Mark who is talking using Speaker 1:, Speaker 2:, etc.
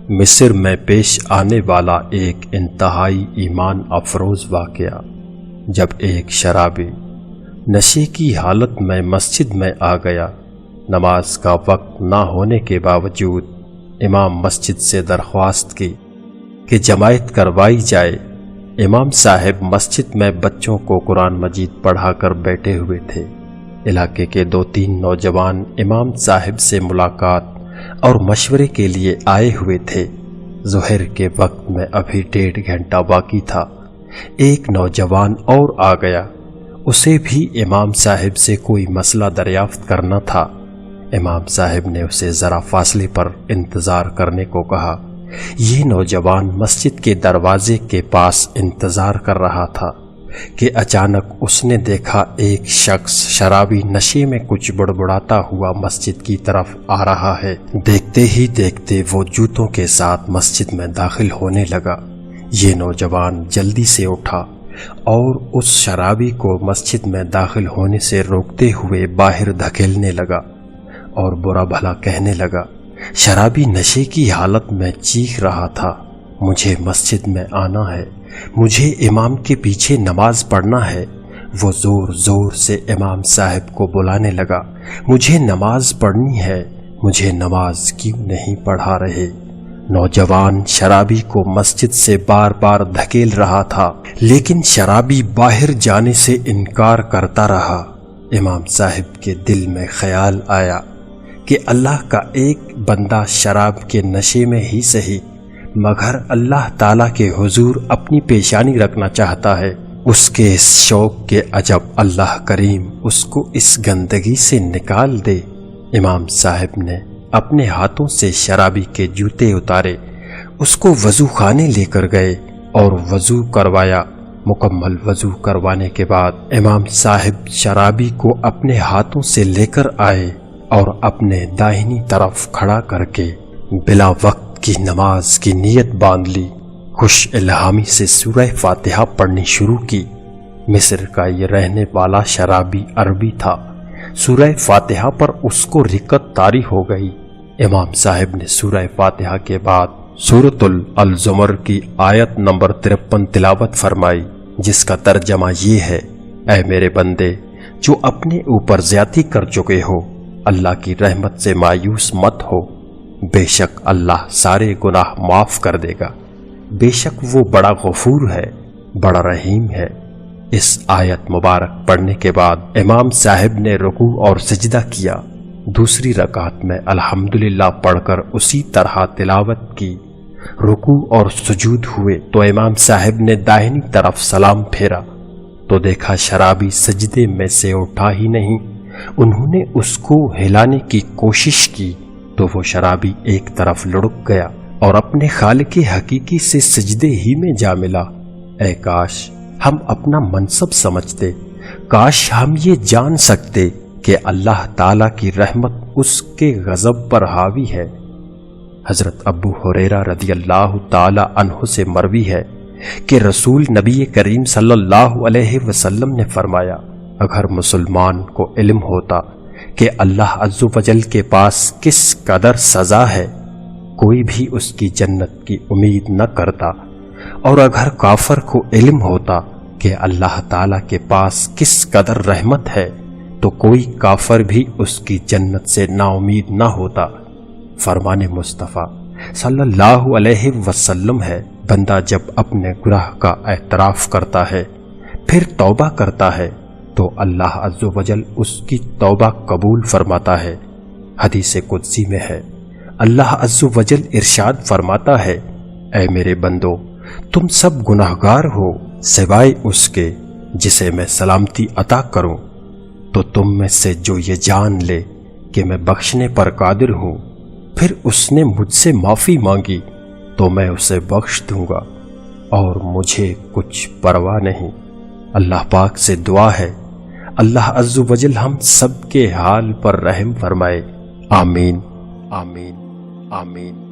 Speaker 1: مصر میں پیش آنے والا ایک انتہائی ایمان افروز واقعہ۔ جب ایک شرابی نشے کی حالت میں مسجد میں آ گیا، نماز کا وقت نہ ہونے کے باوجود امام مسجد سے درخواست کی کہ جماعت کروائی جائے۔ امام صاحب مسجد میں بچوں کو قرآن مجید پڑھا کر بیٹھے ہوئے تھے۔ علاقے کے 2-3 نوجوان امام صاحب سے ملاقات اور مشورے کے لیے آئے ہوئے تھے۔ ظہر کے وقت میں ابھی 1.5 گھنٹہ باقی تھا۔ ایک نوجوان اور آ گیا، اسے بھی امام صاحب سے کوئی مسئلہ دریافت کرنا تھا۔ امام صاحب نے اسے ذرا فاصلے پر انتظار کرنے کو کہا۔ یہ نوجوان مسجد کے دروازے کے پاس انتظار کر رہا تھا کہ اچانک اس نے دیکھا ایک شخص شرابی نشے میں کچھ بڑبڑاتا ہوا مسجد کی طرف آ رہا ہے۔ دیکھتے ہی دیکھتے وہ جوتوں کے ساتھ مسجد میں داخل ہونے لگا۔ یہ نوجوان جلدی سے اٹھا اور اس شرابی کو مسجد میں داخل ہونے سے روکتے ہوئے باہر دھکیلنے لگا اور برا بھلا کہنے لگا۔ شرابی نشے کی حالت میں چیخ رہا تھا، مجھے مسجد میں آنا ہے، مجھے امام کے پیچھے نماز پڑھنا ہے۔ وہ زور زور سے امام صاحب کو بلانے لگا، مجھے نماز پڑھنی ہے، مجھے نماز کیوں نہیں پڑھا رہے؟ نوجوان شرابی کو مسجد سے بار بار دھکیل رہا تھا، لیکن شرابی باہر جانے سے انکار کرتا رہا۔ امام صاحب کے دل میں خیال آیا کہ اللہ کا ایک بندہ شراب کے نشے میں ہی صحیح مگر اللہ تعالیٰ کے حضور اپنی پیشانی رکھنا چاہتا ہے۔ اس کے اس شوق کے عجب اللہ کریم اس کو اس گندگی سے نکال دے۔ امام صاحب نے اپنے ہاتھوں سے شرابی کے جوتے اتارے، اس کو وضو خانے لے کر گئے اور وضو کروایا۔ مکمل وضو کروانے کے بعد امام صاحب شرابی کو اپنے ہاتھوں سے لے کر آئے اور اپنے داہنی طرف کھڑا کر کے بلا وقت کی نماز کی نیت باندھ لی۔ خوش الہامی سے سورہ فاتحہ پڑھنی شروع کی۔ مصر کا یہ رہنے والا شرابی عربی تھا۔ سورہ فاتحہ پر اس کو رکت طاری ہو گئی۔ امام صاحب نے سورہ فاتحہ کے بعد سورۃ الزمر کی آیت نمبر 53 تلاوت فرمائی، جس کا ترجمہ یہ ہے، اے میرے بندے جو اپنے اوپر زیادتی کر چکے ہو، اللہ کی رحمت سے مایوس مت ہو، بے شک اللہ سارے گناہ معاف کر دے گا، بے شک وہ بڑا غفور ہے، بڑا رحیم ہے۔ اس آیت مبارک پڑھنے کے بعد امام صاحب نے رکوع اور سجدہ کیا۔ دوسری رکعت میں الحمدللہ پڑھ کر اسی طرح تلاوت کی۔ رکوع اور سجود ہوئے تو امام صاحب نے داہنی طرف سلام پھیرا تو دیکھا شرابی سجدے میں سے اٹھا ہی نہیں۔ انہوں نے اس کو ہلانے کی کوشش کی تو وہ شرابی ایک طرف لڑک گیا اور اپنے خالق حقیقی سے سجدے ہی میں جا ملا۔ اے کاش ہم اپنا منصب سمجھتے، کاش ہم یہ جان سکتے کہ اللہ تعالیٰ کی رحمت اس کے غضب پر حاوی ہے۔ حضرت ابو ہریرہ رضی اللہ تعالی عنہ سے مروی ہے کہ رسول نبی کریم صلی اللہ علیہ وسلم نے فرمایا، اگر مسلمان کو علم ہوتا کہ اللہ عز و جل کے پاس کس قدر سزا ہے، کوئی بھی اس کی جنت کی امید نہ کرتا، اور اگر کافر کو علم ہوتا کہ اللہ تعالیٰ کے پاس کس قدر رحمت ہے، تو کوئی کافر بھی اس کی جنت سے نا امید نہ ہوتا۔ فرمان مصطفیٰ صلی اللہ علیہ وسلم ہے، بندہ جب اپنے گناہ کا اعتراف کرتا ہے پھر توبہ کرتا ہے تو اللہ عز و جل اس کی توبہ قبول فرماتا ہے۔ حدیث قدسی میں ہے، اللہ عز و جل ارشاد فرماتا ہے، اے میرے بندو تم سب گناہگار ہو سوائے اس کے جسے میں سلامتی عطا کروں، تو تم میں سے جو یہ جان لے کہ میں بخشنے پر قادر ہوں، پھر اس نے مجھ سے معافی مانگی تو میں اسے بخش دوں گا اور مجھے کچھ پرواہ نہیں۔ اللہ پاک سے دعا ہے اللہ عز و جل ہم سب کے حال پر رحم فرمائے۔ آمین آمین آمین۔